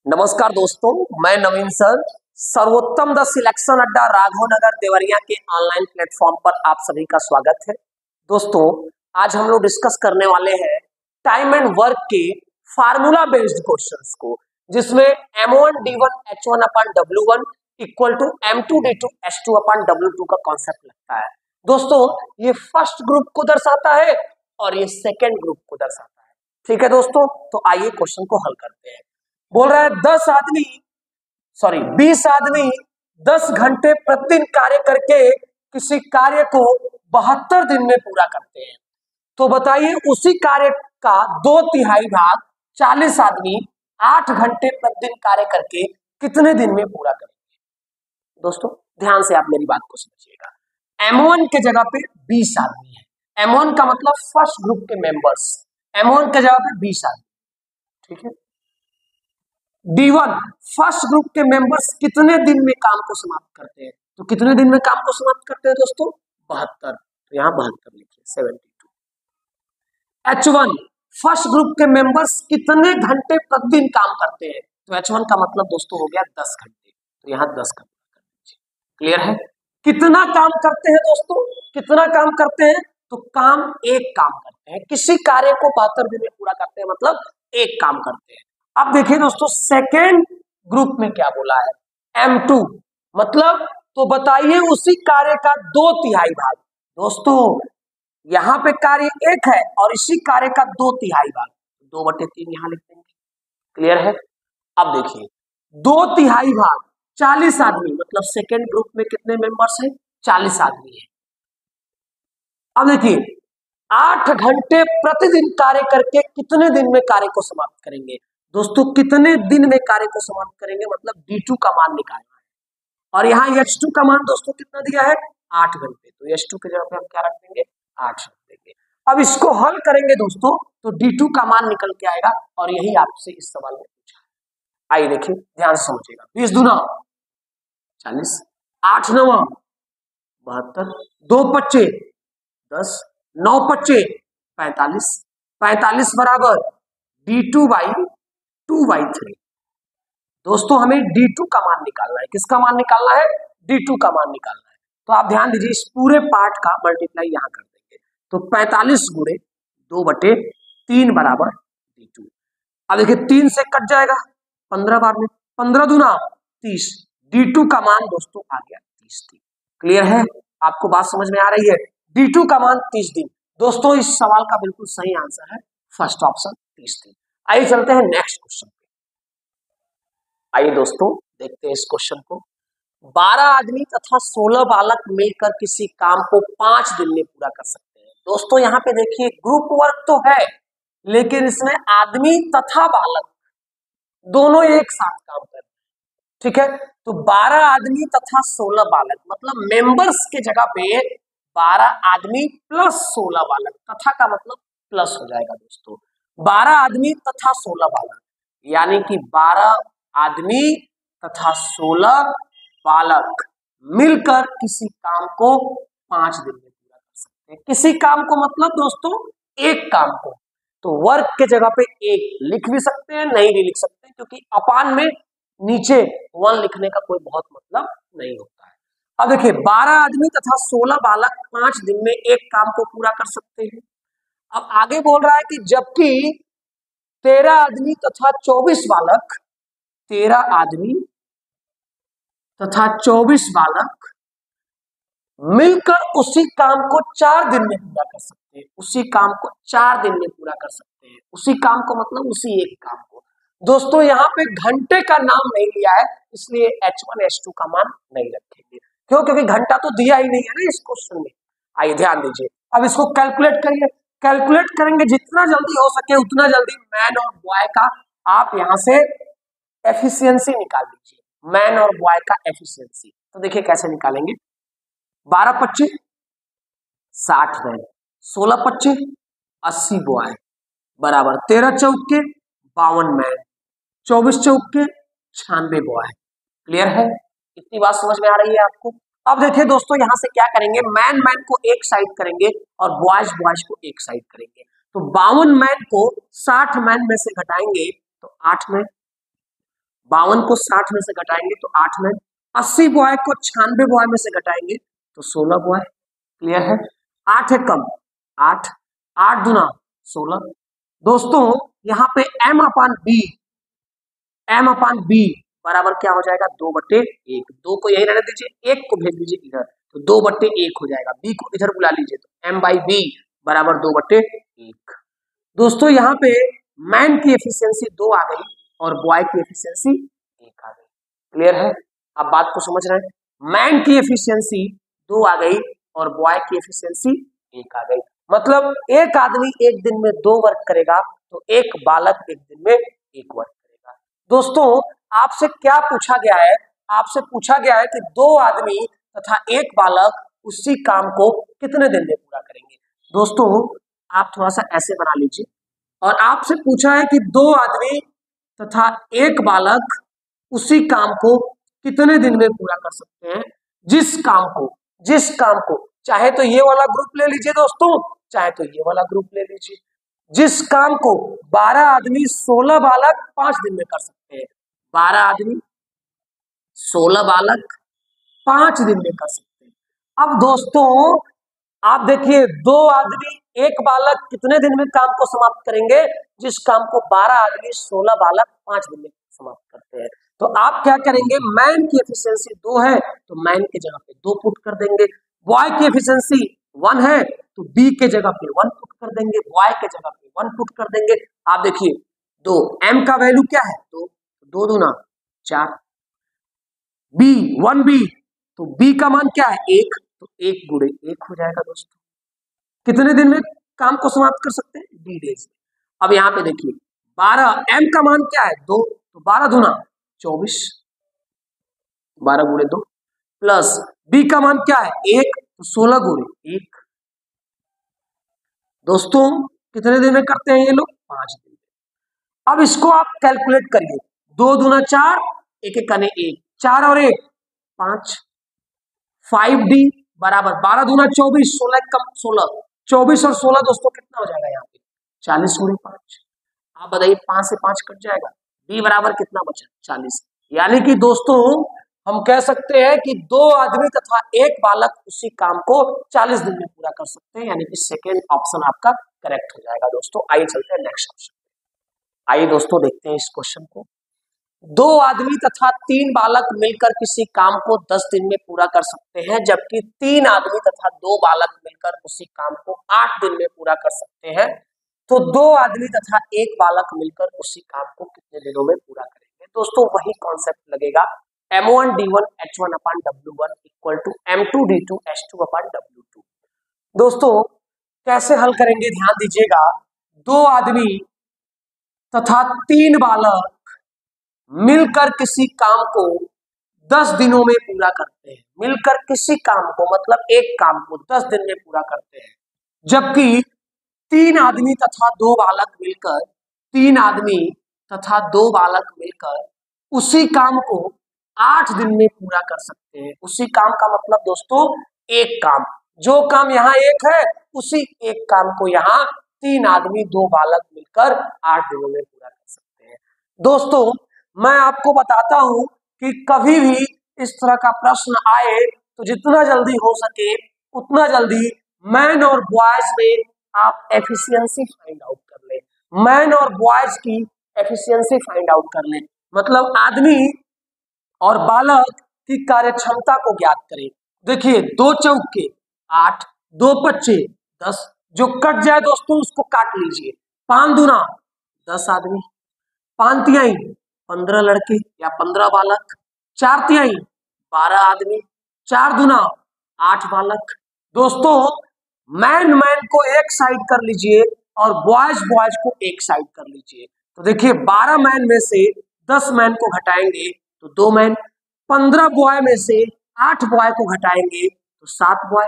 नमस्कार दोस्तों, मैं नवीन सर सर्वोत्तम द सिलेक्शन अड्डा राघव नगर देवरिया के ऑनलाइन प्लेटफॉर्म पर आप सभी का स्वागत है। दोस्तों, आज हम लोग डिस्कस करने वाले हैं टाइम एंड वर्क के फार्मूला बेस्ड क्वेश्चंस को, जिसमें m1 d1 h1 upon w1 equal to m2 d2 h2 upon w2 का कॉन्सेप्ट लगता है। दोस्तों, ये फर्स्ट ग्रुप को दर्शाता है और ये सेकेंड ग्रुप को दर्शाता है। ठीक है दोस्तों, तो आइए क्वेश्चन को हल करते हैं। बोल रहा है 20 आदमी 10 घंटे प्रतिदिन कार्य करके किसी कार्य को 72 दिन में पूरा करते हैं। तो बताइए उसी कार्य का 2/3 भाग 40 आदमी 8 घंटे प्रतिदिन कार्य करके कितने दिन में पूरा करेंगे। दोस्तों ध्यान से आप मेरी बात को समझिएगा। M1 के जगह पे 20 आदमी है। M1 का मतलब फर्स्ट ग्रुप के मेंबर्स, M1 के जगह पे 20 आदमी। ठीक है, D1 फर्स्ट ग्रुप के मेंबर्स कितने दिन में काम को समाप्त करते हैं। तो कितने दिन में काम को समाप्त करते हैं दोस्तों? 72। तो यहाँ 72 लिखिए, 72। H1 फर्स्ट ग्रुप के मेंबर्स कितने घंटे प्रतिदिन काम करते हैं। तो H1 का मतलब दोस्तों हो गया 10 घंटे। तो यहाँ 10 घंटे कर दीजिए। क्लियर है? कितना काम करते हैं दोस्तों? कितना काम करते हैं? तो काम एक काम करते हैं, किसी कार्य को 72 दिन में पूरा करते हैं, मतलब एक काम करते हैं। अब देखिए दोस्तों, सेकेंड ग्रुप में क्या बोला है, M2 मतलब, तो बताइए उसी कार्य का 2/3 भाग। दोस्तों यहाँ पे कार्य एक है और इसी कार्य का 2/3 भाग, 2/3 यहाँ लिख देंगे। क्लियर है? अब देखिए 2/3 भाग 40 आदमी, मतलब सेकेंड ग्रुप में कितने मेंबर्स हैं? 40 आदमी है। अब देखिए 8 घंटे प्रतिदिन कार्य करके कितने दिन में कार्य को समाप्त करेंगे। दोस्तों कितने दिन में कार्य को समाप्त करेंगे, मतलब D2 का मान निकालना है। और यहाँ H2 का मान दोस्तों कितना दिया है? 8 घंटे। तो H2 के जगह पे हम क्या रख देंगे? 8 रख देंगे। अब इसको हल करेंगे दोस्तों तो D2 का मान निकल के आएगा, और यही आपसे इस सवाल में पूछा है। आइए देखिए, ध्यान से समझिएगा। 20 दूना 40, 8 नवा 72, 2 25 10, 9 25 45, 45 बराबर D2/2/3। दोस्तों हमें D2 का मान निकालना है। किसका मान निकालना है? D2 का मान निकालना है। तो आप ध्यान दीजिए, इस पूरे पार्ट का मल्टीप्लाई यहाँ कर देंगे। तो 45 गुणे 2/3 बराबर D2। अब देखिए 3 से कट जाएगा 15 बार में, 15 दूना 30। D2 का मान दोस्तों आ गया 30 दिन। क्लियर है? आपको बात समझ में आ रही है? D2 का मान 30 दिन। दोस्तों इस सवाल का बिल्कुल सही आंसर है फर्स्ट ऑप्शन, 30 दिन। आइए चलते हैं नेक्स्ट क्वेश्चन पे। आइए दोस्तों देखते हैं इस क्वेश्चन को। 12 आदमी तथा 16 बालक मिलकर किसी काम को 5 दिन में पूरा कर सकते हैं। दोस्तों यहाँ पे देखिए ग्रुप वर्क तो है, लेकिन इसमें आदमी तथा बालक दोनों एक साथ काम कर रहे हैं। ठीक है, तो 12 आदमी तथा 16 बालक, मतलब मेंबर्स के जगह पे 12 आदमी प्लस 16 बालक, तथा का मतलब प्लस हो जाएगा दोस्तों। 12 आदमी तथा 16 बालक, यानी कि 12 आदमी तथा 16 बालक मिलकर किसी काम को 5 दिन में पूरा कर सकते हैं। किसी काम को मतलब दोस्तों एक काम को। तो वर्क के जगह पे एक लिख भी सकते हैं, नहीं भी लिख सकते हैं, क्योंकि अपान में नीचे 1 लिखने का कोई बहुत मतलब नहीं होता है। अब देखिए 12 आदमी तथा 16 बालक 5 दिन में एक काम को पूरा कर सकते हैं। अब आगे बोल रहा है कि जबकि 13 आदमी तथा 24 बालक, 13 आदमी तथा 24 बालक मिलकर उसी काम को 4 दिन में पूरा कर सकते हैं। उसी काम को 4 दिन में पूरा कर सकते हैं। उसी काम को मतलब उसी एक काम को। दोस्तों यहाँ पे घंटे का नाम नहीं लिया है, इसलिए H1 H2 का मान नहीं रखेंगे। क्यों? क्योंकि घंटा तो दिया ही नहीं है ना इस क्वेश्चन में। आइए ध्यान दीजिए, अब इसको कैलकुलेट करिए। कैलकुलेट करेंगे जितना जल्दी हो सके उतना जल्दी मैन और बॉय का आप यहाँ से एफिशिएंसी निकाल लीजिए। मैन और बॉय का एफिशिएंसी तो देखिए कैसे निकालेंगे। 12 25 60 मैन, 16 25 80 बॉय बराबर 13 चौके 52 मैन, 24 चौके 96 बॉय। क्लियर है? इतनी बात समझ में आ रही है आपको? अब देखिए दोस्तों यहाँ से क्या करेंगे, मैन मैन को एक साइड करेंगे और बॉयज बॉयज को एक साइड करेंगे। तो 52 मैन को 60 मैन में से घटाएंगे तो 8 मैन, 52 को 60 में से घटाएंगे तो 8 मैन, 80 बॉय को 96 बॉय में से घटाएंगे तो 16 बॉय। क्लियर है? 8 है कम, 8, 8 दूना 16। दोस्तों यहाँ पे m अपान बी बराबर क्या हो जाएगा, 2/1। 2 को यही रहने दीजिए, 1 को भेज दीजिए इधर, तो 2/1 हो जाएगा। बी को इधर बुला लीजिए, तो m/b बराबर 2/1। दोस्तों यहाँ पे मैन की एफिशिएंसी 2 आ गई और बॉय की एफिशिएंसी 1 आ गई। क्लियर है? आप बात को समझ रहे हैं? मैन की एफिशिएंसी 2 आ गई और बॉय की एफिशिएंसी 1 आ गई। मतलब एक आदमी एक दिन में 2 वर्क करेगा तो एक बालक एक दिन में 1 वर्क करेगा। दोस्तों आपसे क्या पूछा गया है? आपसे पूछा गया है कि 2 आदमी तथा एक बालक उसी काम को कितने दिन में पूरा करेंगे। दोस्तों आप थोड़ा सा ऐसे बना लीजिए, और आपसे पूछा है कि 2 आदमी तथा एक बालक उसी काम को कितने दिन में पूरा कर सकते हैं। जिस काम को चाहे तो ये वाला ग्रुप ले लीजिए दोस्तों, चाहे तो ये वाला ग्रुप ले लीजिए। जिस काम को 12 आदमी 16 बालक 5 दिन में कर सकते हैं, 12 आदमी 16 बालक 5 दिन में कर सकते हैं। अब दोस्तों आप देखिए, 2 आदमी एक बालक कितने दिन में काम को समाप्त करेंगे, जिस काम को 12 आदमी 16 बालक 5 दिन में समाप्त करते हैं। तो आप क्या करेंगे, मैन की एफिशिएंसी 2 है तो मैन के जगह पे 2 पुट कर देंगे। बॉय की एफिशिएंसी 1 है तो बी के जगह पे 1 पुट कर देंगे, बॉय के जगह पे 1 पुट कर देंगे। आप देखिए 2, एम का वैल्यू क्या है, 2, 2 दूना 4, बी 1b तो बी का मान क्या है 1, तो 1 गुणे 1 हो जाएगा। दोस्तों कितने दिन में काम को समाप्त कर सकते हैं, डी डेज। अब यहाँ पे देखिए 12, एम का मान क्या है 2, तो 12 दूना 24, 12 गुणे 2, प्लस बी का मान क्या है 1, तो 16 गुणे 1। दोस्तों कितने दिन में करते हैं ये लोग, 5 दिन में। अब इसको आप कैलकुलेट करिए, 2 दूना 4, 1 1 कने 1, 4 और 1 5, 5d बराबर 12 दूना 24, 16 कम 16, 24 और 16 दोस्तों कितना हो जाएगा यहाँ पे 40 गुणे 5। आप बताइए 5 से 5 कट जाएगा, b बराबर कितना बचा 40। यानी कि दोस्तों हम कह सकते हैं कि 2 आदमी तथा एक बालक उसी काम को 40 दिन में पूरा कर सकते हैं, यानी कि सेकेंड ऑप्शन आपका करेक्ट हो जाएगा। दोस्तों आइए चलते हैं नेक्स्ट ऑप्शन। आइए दोस्तों देखते हैं इस क्वेश्चन को। 2 आदमी तथा 3 बालक मिलकर किसी काम को 10 दिन में पूरा कर सकते हैं, जबकि 3 आदमी तथा 2 बालक मिलकर उसी काम को 8 दिन में पूरा कर सकते हैं। तो 2 आदमी तथा एक बालक मिलकर उसी काम को कितने दिनों में पूरा करेंगे। दोस्तों वही कॉन्सेप्ट लगेगा, m1 d1 h1 upon w1 equal to m2 d2 h2 upon w2। दोस्तों कैसे हल करेंगे ध्यान दीजिएगा, 2 आदमी तथा 3 बालक मिलकर किसी काम को 10 दिनों में पूरा करते हैं। मिलकर किसी काम को मतलब एक काम को 10 दिन में पूरा करते हैं, जबकि 3 आदमी तथा 2 बालक मिलकर 3 आदमी तथा 2 बालक मिलकर उसी काम को 8 दिन में पूरा कर सकते हैं। उसी काम का मतलब दोस्तों एक काम, जो काम यहाँ एक है उसी एक काम को यहाँ 3 आदमी 2 बालक मिलकर 8 दिनों में पूरा कर सकते हैं। दोस्तों मैं आपको बताता हूं कि कभी भी इस तरह का प्रश्न आए तो जितना जल्दी हो सके उतना जल्दी मैन और बॉयज में आप एफिशिएंसी फाइंड आउट कर लें। मैन और बॉयज की एफिशिएंसी फाइंड आउट कर लें, मतलब आदमी और बालक की कार्य क्षमता को ज्ञात करें। देखिए 2 चौके 8, 2 पच्चे 10, जो कट जाए दोस्तों उसको काट लीजिए। 5 दूना 10 आदमी, 5 तिहाई 15 लड़के या 15 बालक, 4 तिहाई 12 आदमी, 4 दूना 8 बालक। दोस्तों मैन को एक साइड कर लीजिए और बॉयज को एक साइड कर लीजिए। तो देखिए 12 मैन में से 10 मैन को घटाएंगे तो 2 मैन, 15 बॉय में से 8 बॉय को घटाएंगे तो 7 बॉय।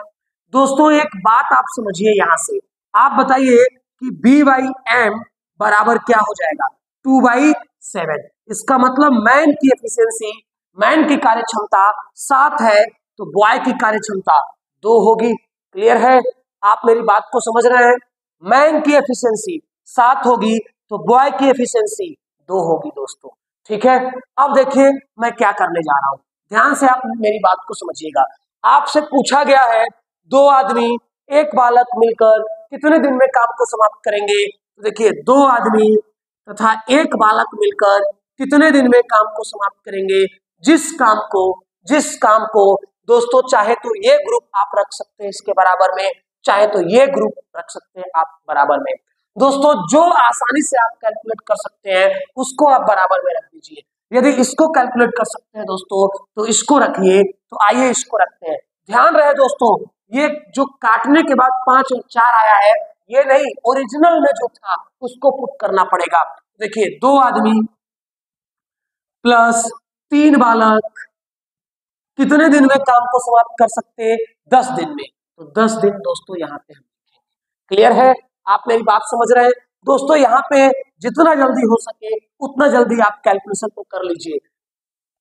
दोस्तों एक बात आप समझिए, यहां से आप बताइए कि b/m बराबर क्या हो जाएगा 2/7। इसका मतलब मैन की एफिशिएंसी, मैन की कार्य क्षमता 7 है तो बॉय की कार्य क्षमता 2 होगी। क्लियर है? आप मेरी बात को समझ रहे हैं? मैन की एफिशिएंसी 7 होगी तो बॉय की एफिशिएंसी 2 होगी। दोस्तों ठीक है, अब देखिए मैं क्या करने जा रहा हूं, ध्यान से आप मेरी बात को समझिएगा। आपसे पूछा गया है दो आदमी एक बालक मिलकर कितने दिन में काम को समाप्त करेंगे। तो देखिए दो आदमी तथा एक बालक मिलकर कितने दिन में काम को समाप्त करेंगे। जिस काम को दोस्तों चाहे तो ये ग्रुप आप रख सकते हैं इसके बराबर में, चाहे तो ये ग्रुप रख सकते हैं आप बराबर में। दोस्तों जो आसानी से आप कैलकुलेट कर सकते हैं उसको आप बराबर में रख दीजिए। यदि इसको कैलकुलेट कर सकते हैं दोस्तों तो इसको रखिए, तो आइए इसको रखते हैं। ध्यान रहे दोस्तों, ये जो काटने के बाद 5 और 4 आया है ये नहीं, ओरिजिनल में जो था उसको पुट करना पड़ेगा। देखिए दो आदमी प्लस 3 बालक कितने दिन में काम को समाप्त कर सकते हैं, 10 दिन में। तो 10 दिन दोस्तों यहाँ पे हम लिखेंगे। क्लियर है, आप मेरी बात समझ रहे हैं दोस्तों। यहाँ पे जितना जल्दी हो सके उतना जल्दी आप कैलकुलेशन को कर लीजिए,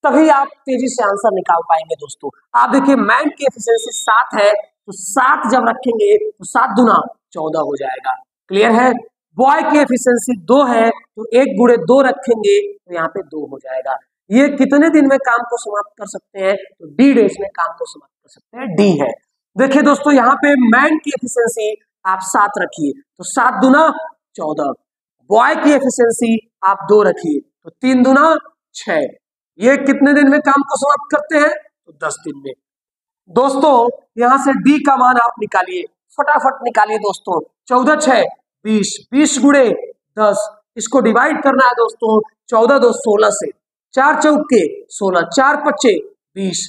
तभी आप तेजी से आंसर निकाल पाएंगे दोस्तों। आप देखिए मैन की एफिशिएंसी 7 है, तो 7 जब रखेंगे तो 7 दूना 14 हो जाएगा। क्लियर है, बॉय की एफिशिएंसी 2 है, तो 1 गुणे 2 रखेंगे तो यहाँ पे 2 हो जाएगा। ये कितने दिन में काम को समाप्त कर सकते हैं, तो डी डेज में काम को समाप्त कर सकते हैं, डी है। देखिए दोस्तों यहाँ पे मैन की एफिशिएंसी आप 7 रखिए, तो 7 दूना 14। बॉय की एफिशिएंसी आप 2 रखिए, तो 3 दूना 6। ये कितने दिन में काम को समाप्त करते हैं, तो 10 दिन में। दोस्तों यहां से डी का मान आप निकालिए, फटाफट निकालिए दोस्तों। 14 6 20, 20 गुणे 10, इसको डिवाइड करना है दोस्तों। 14 2 16 से, 4 चौके 16, 4 पच्चे 20,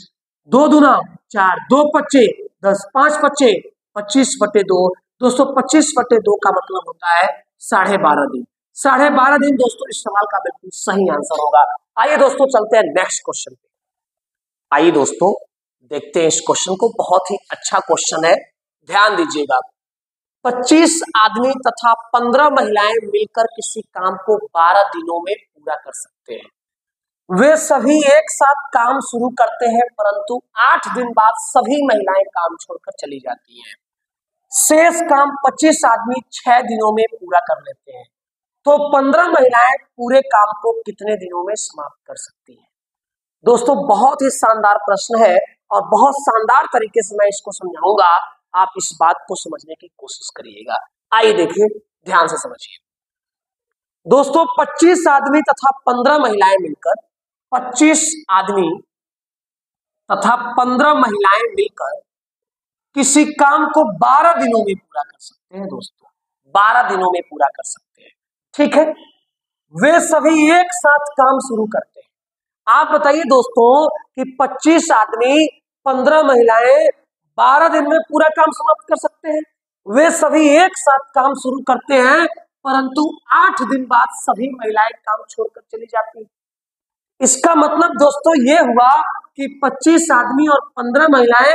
2 दूना 4, 2 पच्चे 10, 5 पच्चे 25/2। दोस्तों 25/2 का मतलब होता है 12.5 दिन। 12.5 दिन दोस्तों इस सवाल का बिल्कुल सही आंसर होगा। आइए दोस्तों चलते हैं नेक्स्ट क्वेश्चन पे। आइए दोस्तों देखते हैं इस क्वेश्चन को, बहुत ही अच्छा क्वेश्चन है, ध्यान दीजिएगा। 25 आदमी तथा 15 महिलाएं मिलकर किसी काम को 12 दिनों में पूरा कर सकते हैं। वे सभी एक साथ काम शुरू करते हैं, परंतु 8 दिन बाद सभी महिलाएं काम छोड़कर चली जाती हैं। शेष काम 25 आदमी 6 दिनों में पूरा कर लेते हैं, तो 15 महिलाएं पूरे काम को कितने दिनों में समाप्त कर सकती हैं। दोस्तों बहुत ही शानदार प्रश्न है और बहुत शानदार तरीके से मैं इसको समझाऊंगा, आप इस बात को समझने की कोशिश करिएगा। आइए देखिए ध्यान से समझिए दोस्तों। 25 आदमी तथा 15 महिलाएं मिलकर 25 आदमी तथा 15 महिलाएं मिलकर किसी काम को 12 दिनों में पूरा कर सकते हैं दोस्तों, 12 दिनों में पूरा कर सकते हैं। ठीक है, वे सभी एक साथ काम शुरू करते हैं। आप बताइए दोस्तों कि 25 आदमी 15 महिलाएं 12 दिन में पूरा काम समाप्त कर सकते हैं। वे सभी एक साथ काम शुरू करते हैं, परंतु 8 दिन बाद सभी महिलाएं काम छोड़कर चली जाती हैं। इसका मतलब दोस्तों ये हुआ कि 25 आदमी और 15 महिलाएं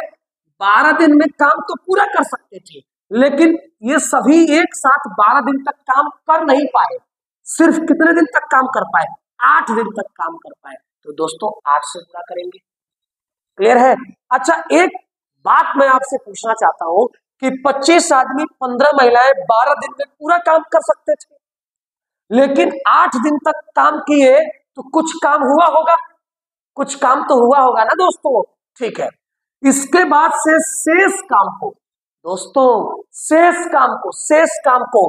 12 दिन में काम तो पूरा कर सकते थे, लेकिन ये सभी एक साथ 12 दिन तक काम कर नहीं पाए। सिर्फ कितने दिन तक काम कर पाए, 8 दिन तक काम कर पाए। तो दोस्तों 8 से पूरा करेंगे। क्लियर है। अच्छा एक बात मैं आपसे पूछना चाहता हूं कि 25 आदमी 15 महिलाएं 12 दिन में पूरा काम कर सकते थे, लेकिन 8 दिन तक काम किए, तो कुछ काम हुआ होगा, कुछ काम तो हुआ होगा ना दोस्तों। ठीक है, इसके बाद से शेष काम को दोस्तों, शेष काम को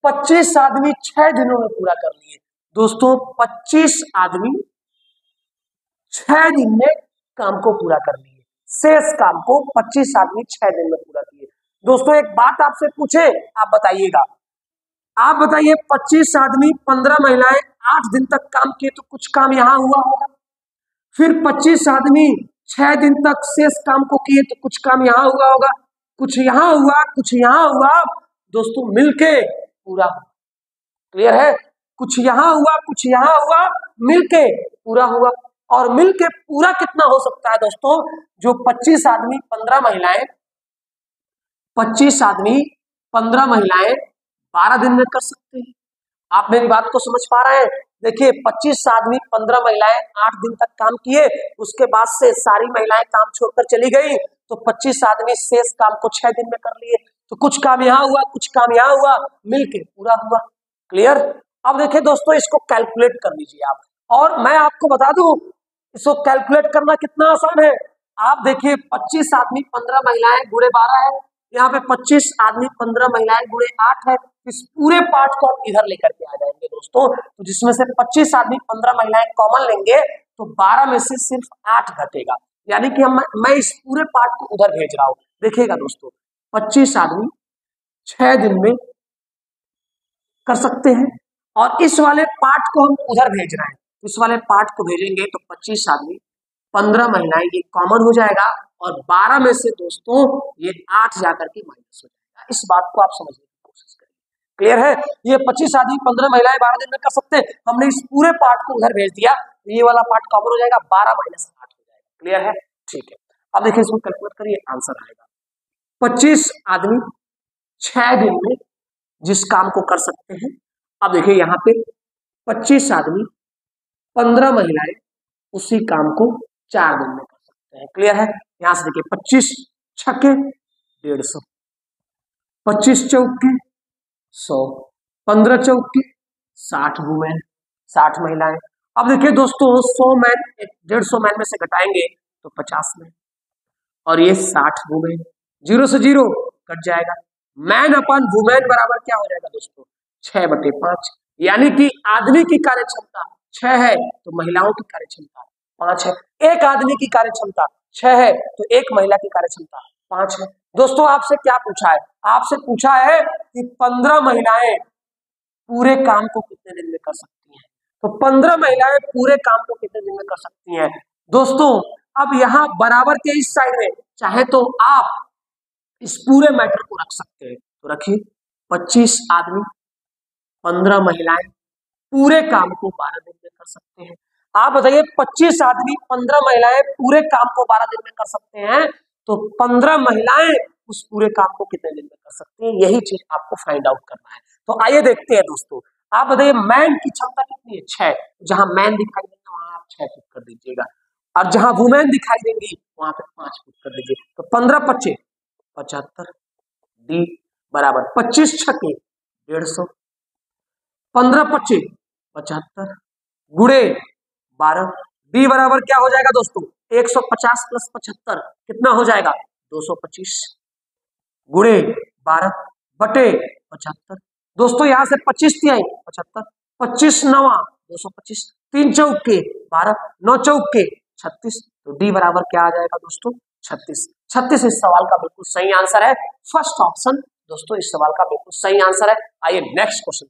25 आदमी 6 दिनों में पूरा कर लिए। दोस्तों 25 आदमी 6 दिन में काम को पूरा कर लिए, शेष काम को 25 आदमी 6 दिन में पूरा किए। दोस्तों एक बात आपसे पूछे, आप बताइएगा, आप बताइए 25 आदमी 15 महिलाएं 8 दिन तक काम किए, तो कुछ काम यहां हुआ होगा। फिर 25 आदमी 6 दिन तक शेष काम को किए, तो कुछ काम यहां हुआ होगा, कुछ यहां हुआ, कुछ यहां हुआ, दोस्तों मिलके पूरा हुआ। क्लियर है, कुछ यहां हुआ, कुछ यहां हुआ, मिलके पूरा हुआ। और मिलके पूरा कितना हो सकता है दोस्तों, जो 25 आदमी 15 महिलाएं 25 आदमी 15 महिलाएं 12 दिन में कर सकते हैं। आप मेरी बात को समझ पा रहे हैं। देखिए 25 आदमी 15 महिलाएं 8 दिन तक काम किए, उसके बाद से सारी महिलाएं काम छोड़कर चली गई, तो 25 आदमी शेष काम को 6 दिन में कर लिए। तो कुछ काम यहां हुआ, कुछ काम यहां हुआ, मिलके पूरा हुआ। क्लियर। अब देखिए दोस्तों इसको कैलकुलेट कर लीजिए आप। और मैं आपको बता दूं इसको कैलकुलेट करना कितना आसान है। आप देखिए 25 आदमी 15 महिलाएं गुणे 12 है, यहाँ पे 25 आदमी 15 महिलाएं गुणे 8 है। इस पूरे पार्ट को आप इधर लेकर के आ जाएंगे दोस्तों, तो जिसमें से 25 आदमी 15 महिलाएं कॉमन लेंगे तो 12 में से सिर्फ 8 घटेगा, यानी कि मैं इस पूरे पार्ट को उधर भेज रहा हूं। देखिएगा दोस्तों 25 आदमी 6 दिन में कर सकते हैं और इस वाले पार्ट को हम उधर भेज रहे हैं, इस वाले पार्ट को भेजेंगे तो 25 आदमी 15 महिलाएं ये कॉमन हो जाएगा और 12 में से दोस्तों ये 8 जाकर के माइनस हो जाएगा। इस बात को आप समझने की कोशिश करें। क्लियर है? ये 25 आदमी 15 महिलाएं 12 दिन में कर सकते हैं, हमने इस पूरे पार्ट को उधर भेज दिया, ये वाला पार्ट कॉमन हो जाएगा, 12 माइनस 8 हो जाएगा। क्लियर है? ठीक है, अब देखिए इसको कैलकुलेट करिए, आंसर आएगा 25 आदमी 6 दिन में जिस काम को कर सकते हैं। अब देखिए यहाँ पे 25 आदमी 15 महिलाएं उसी काम को 4 दिन में कर सकते हैं। क्लियर है? यहां से देखिए 25 छक्के 150, 25 चौके 100, 15 चौके 60 वुमेन 60 महिलाएं। अब देखिए दोस्तों 100 मैन 150 मैन में से घटाएंगे तो 50 मैन और ये 60 वुमेन, 0 से 0 कट जाएगा। मैन अपन वुमेन बराबर क्या हो जाएगा दोस्तों 6/5, यानी कि आदमी की कार्य क्षमता 6 है तो महिलाओं की कार्य क्षमता 5 है। एक आदमी की कार्य क्षमता 6 है तो एक महिला की कार्य क्षमता 5 है। दोस्तों आपसे क्या पूछा है? आपसे पूछा है कि 15 महिलाएं पूरे काम को कितने दिन में कर सकती हैं, तो 15 महिलाएं पूरे काम को कितने दिन में कर सकती हैं दोस्तों। अब यहाँ बराबर के इस साइड में चाहे तो आप इस पूरे मैटर को रख सकते हैं, तो रखिए 25 आदमी 15 महिलाएं पूरे काम को 12 दिन में कर सकते हैं। आप बताइए 25 आदमी 15 महिलाएं पूरे काम को 12 दिन में कर सकते हैं, तो 15 महिलाएं उस पूरे काम को कितने दिन में कर सकती हैं, यही चीज आपको फाइंड आउट करना है। तो आइए देखते हैं दोस्तों, आप बताइए मैन की क्षमता कितनी है 6, जहां मैन दिखाई देंगे वहां आप 6 टिक कर दीजिएगा और जहां वुमेन दिखाई देंगी वहां पे 5 टिक कर दीजिए। तो 15 25 75, डी बराबर 25 छक्के 150, 15 25 75 गुणे 12, डी बराबर क्या हो जाएगा दोस्तों 150 प्लस 75 कितना हो जाएगा 225 गुणे 12 बटे 75। दोस्तों यहां से 25 थी आई 75, 25 नवा 225, 3 चौके 12, 9 चौके 36, तो डी बराबर क्या आ जाएगा दोस्तों 36। 36 इस सवाल का बिल्कुल सही आंसर है, फर्स्ट ऑप्शन दोस्तों इस सवाल का बिल्कुल सही आंसर है। आइए नेक्स्ट क्वेश्चन